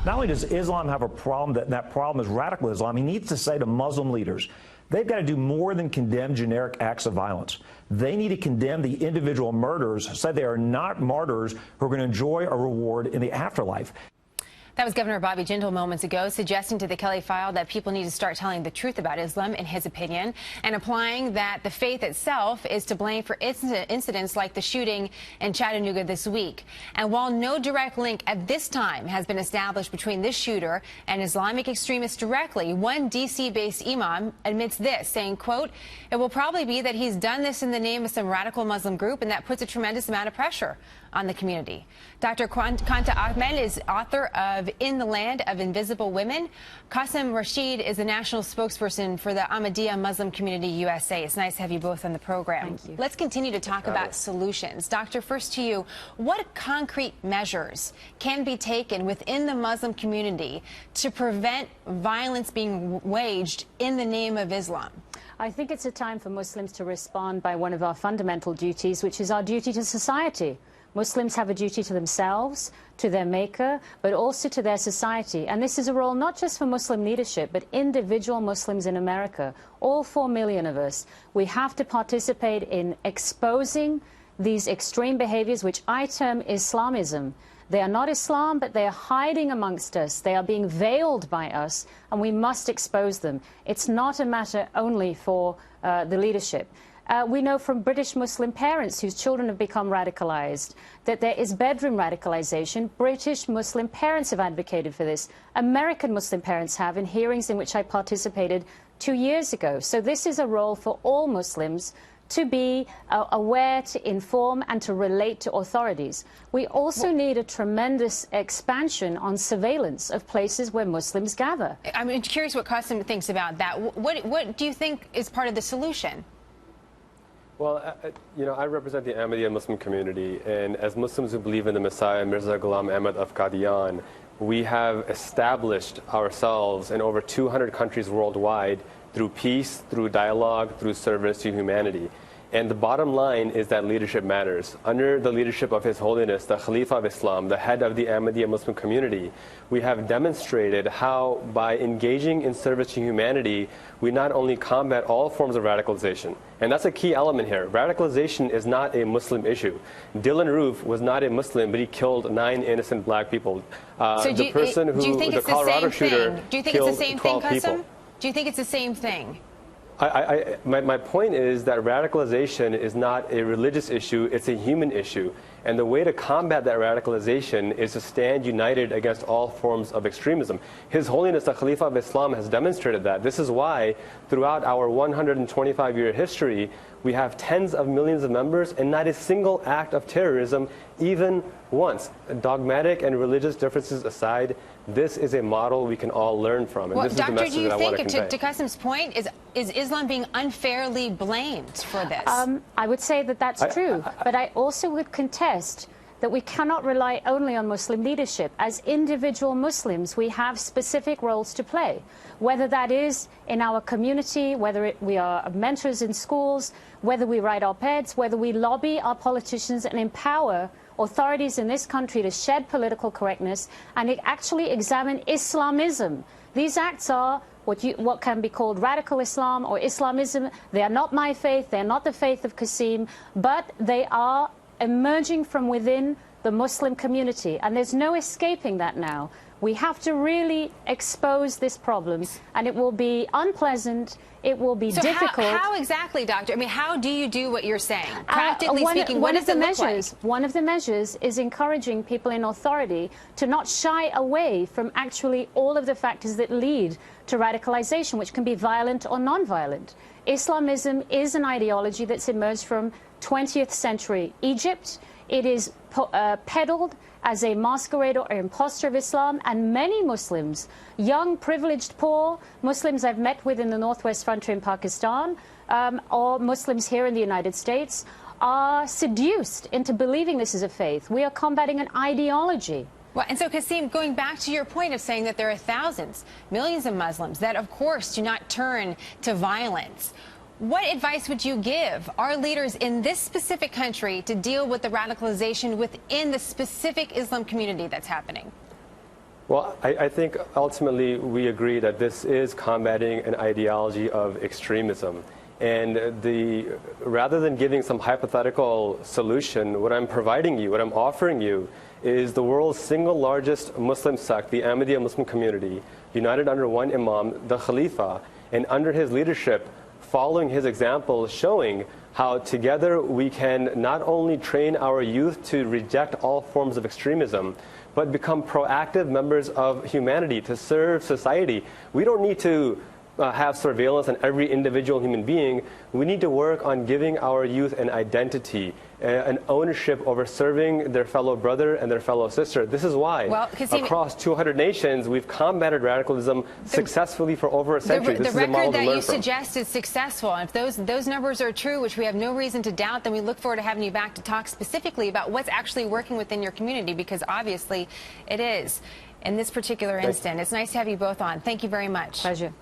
Not only does Islam have a problem, that problem is radical Islam, he needs to say to Muslim leaders, they've got to do more than condemn generic acts of violence. They need to condemn the individual murderers, say they are not martyrs who are going to enjoy a reward in the afterlife. That was Governor Bobby Jindal moments ago, suggesting to the KellyFile that people need to start telling the truth about Islam, in his opinion, and applying that the faith itself is to blame for incidents like the shooting in Chattanooga this week. And while no direct link at this time has been established between this shooter and Islamic extremists directly, one D.C.-based imam admits this, saying, quote, "It will probably be that he's done this in the name of some radical Muslim group, and that puts a tremendous amount of pressure on the community." Dr. Kanta Ahmed is author of In the Land of Invisible Women. Qasim Rashid is the national spokesperson for the Ahmadiyya Muslim Community USA. It's nice to have you both on the program. Thank you. Let's continue to talk about solutions. Doctor, first to you, what concrete measures can be taken within the Muslim community to prevent violence being waged in the name of Islam? I think it's a time for Muslims to respond by one of our fundamental duties, which is our duty to society. Muslims have a duty to themselves, to their maker, but also to their society. And this is a role not just for Muslim leadership, but individual Muslims in America, all 4 million of us. We have to participate in exposing these extreme behaviors, which I term Islamism. They are not Islam, but they are hiding amongst us. They are being veiled by us, and we must expose them. It's not a matter only for the leadership. We know from British Muslim parents whose children have become radicalized that there is bedroom radicalization. British Muslim parents have advocated for this. American Muslim parents have in hearings in which I participated 2 years ago. So this is a role for all Muslims to be aware, to inform, and to relate to authorities. We also need a tremendous expansion on surveillance of places where Muslims gather. I'm curious what Qasim thinks about that. What do you think is part of the solution? Well, I represent the Ahmadiyya Muslim community, and as Muslims who believe in the Messiah, Mirza Ghulam Ahmad of Qadian, we have established ourselves in over 200 countries worldwide through peace, through dialogue, through service to humanity. And the bottom line is that leadership matters. Under the leadership of His Holiness, the Khalifa of Islam, the head of the Ahmadiyya Muslim community, we have demonstrated how, by engaging in service to humanity, we not only combat all forms of radicalization, and that's a key element here. Radicalization is not a Muslim issue. Dylan Roof was not a Muslim, but he killed 9 innocent black people. So the person who, the Colorado shooter, do you think it's the same thing, 12 people. Qasim? Do you think it's the same thing? My point is that radicalization is not a religious issue, it's a human issue. And the way to combat that radicalization is to stand united against all forms of extremism. His Holiness, the Khalifa of Islam, has demonstrated that. This is why, throughout our 125-year history, we have tens of millions of members and not a single act of terrorism, even once. Dogmatic and religious differences aside, this is a model we can all learn from. And Well, this is the Doctor, message do you that I want to think, convey. to Qasim's point, is Islam being unfairly blamed for this? I would say that that's true, but I also would contest that we cannot rely only on Muslim leadership. As individual Muslims, we have specific roles to play, whether that is in our community, whether we are mentors in schools, whether we write op-eds, whether we lobby our politicians and empower authorities in this country to shed political correctness and actually examine Islamism. These acts are what can be called radical Islam or Islamism. They are not my faith, they are not the faith of Qasim, but they are emerging from within the Muslim community, and there's no escaping that now. We have to really expose this problem, and it will be unpleasant, it will be difficult. How exactly, Doctor? I mean, how do you do what you're saying? Practically speaking, what does it look like? One of the measures is encouraging people in authority to not shy away from actually all of the factors that lead to radicalization, which can be violent or non-violent. Islamism is an ideology that's emerged from 20th century Egypt. It is peddled as a masquerade or impostor of Islam, and many Muslims, young, privileged, poor Muslims I've met with in the Northwest Frontier in Pakistan, or Muslims here in the United States, are seduced into believing this is a faith. We are combating an ideology. Well, and so, Qasim, going back to your point of saying that there are thousands, millions of Muslims that, of course, do not turn to violence, what advice would you give our leaders in this specific country to deal with the radicalization within the specific Islam community that's happening? Well, I think ultimately we agree that this is combating an ideology of extremism. And rather than giving some hypothetical solution, what I'm providing you, what I'm offering you, is the world's single largest Muslim sect, the Ahmadiyya Muslim community, united under one Imam, the Khalifa, and under his leadership, following his example, showing how together we can not only train our youth to reject all forms of extremism, but become proactive members of humanity to serve society. We don't need to have surveillance on every individual human being. We need to work on giving our youth an identity, an ownership over serving their fellow brother and their fellow sister. This is why across 200 nations we've combated radicalism successfully for over a century. The record that you suggest is successful. And if those numbers are true, which we have no reason to doubt, then we look forward to having you back to talk specifically about what's actually working within your community, because obviously it is in this particular instant. It's nice to have you both on. Thank you very much. Pleasure.